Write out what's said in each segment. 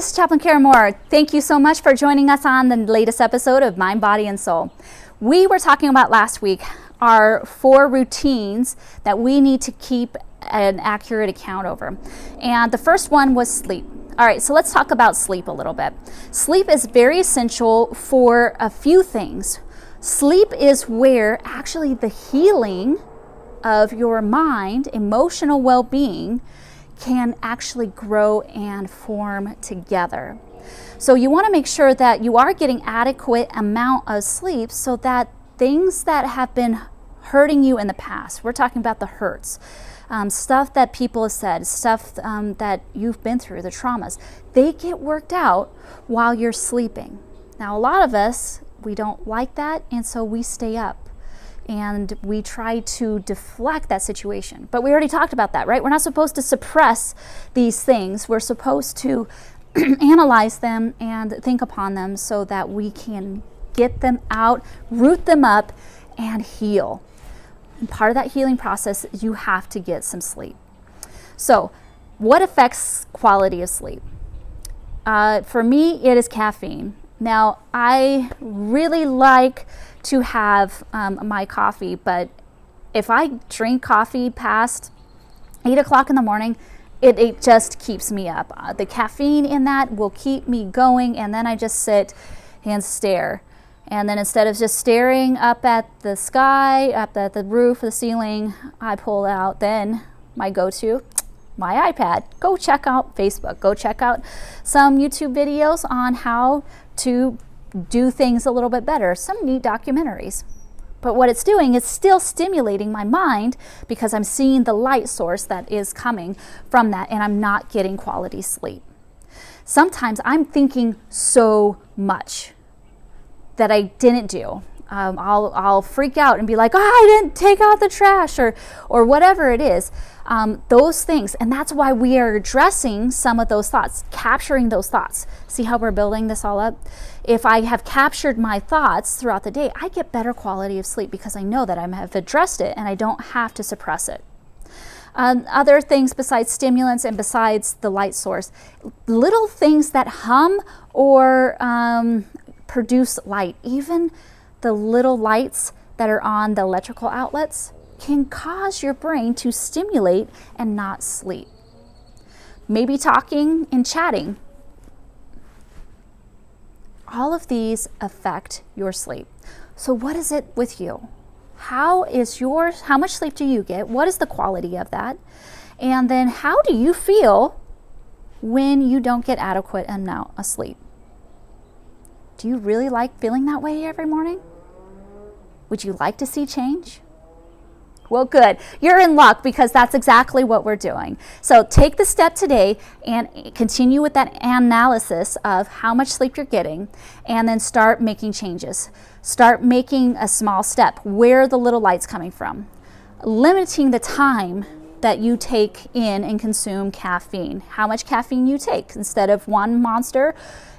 this is Chaplain Karen Moore. Thank you so much for joining us on the latest episode of Mind, Body, and Soul. We were talking about last week our 4 routines that we need to keep an accurate account over. And the first one was sleep. All right, so let's talk about sleep a little bit. Sleep is very essential for a few things. Sleep is where actually the healing of your mind, emotional well-being, can actually grow and form together. So you want to make sure that you are getting adequate amount of sleep so that things that have been hurting you in the past, we're talking about the hurts, stuff that people have said, stuff that you've been through, the traumas, they get worked out while you're sleeping. Now, a lot of us, we don't like that, and so we stay up and we try to deflect that situation. But we already talked about that, right? We're not supposed to suppress these things. We're supposed to analyze them and think upon them so that we can get them out, root them up, and heal. And part of that healing process is you have to get some sleep. So, what affects quality of sleep? For me, it is caffeine. Now, I really like to have my coffee, but if I drink coffee past 8 o'clock in the morning, it just keeps me up. The caffeine in that will keep me going, and then I just sit and stare. And then instead of just staring up at the sky, up at the roof, the ceiling, I pull out then my go-to, my iPad. Go check out Facebook. Go check out some YouTube videos on how to do things a little bit better. Some neat documentaries. But what it's doing is still stimulating my mind because I'm seeing the light source that is coming from that, and I'm not getting quality sleep. Sometimes I'm thinking so much that I didn't do. I'll freak out and be like, oh, I didn't take out the trash or whatever it is. Those things, and that's why we are addressing some of those thoughts, capturing those thoughts. See how we're building this all up? If I have captured my thoughts throughout the day, I get better quality of sleep because I know that I have addressed it and I don't have to suppress it. Other things besides stimulants and besides the light source, little things that hum or produce light, even the little lights that are on the electrical outlets can cause your brain to stimulate and not sleep. Maybe talking and chatting. All of these affect your sleep. So what is it with you? How much sleep do you get? What is the quality of that? And then how do you feel when you don't get adequate amount of sleep? Do you really like feeling that way every morning? Would you like to see change? Well, good. You're in luck because that's exactly what we're doing. So take the step today and continue with that analysis of how much sleep you're getting, and then start making changes. Start making a small step. Where are the little lights coming from? Limiting the time that you take in and consume caffeine. How much caffeine you take. Instead of 1 Monster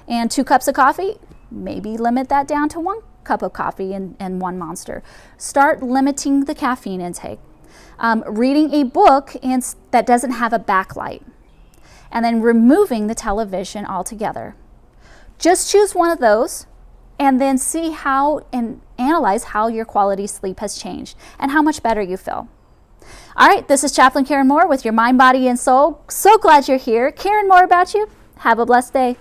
and 2 cups of coffee, maybe limit that down to 1 cup of coffee and 1 Monster. Start limiting the caffeine intake. Reading a book that doesn't have a backlight. And then removing the television altogether. Just choose one of those and then see how and analyze how your quality sleep has changed and how much better you feel. All right, this is Chaplain Karen Moore with your Mind, Body, and Soul. So glad you're here. Caring more about you. Have a blessed day.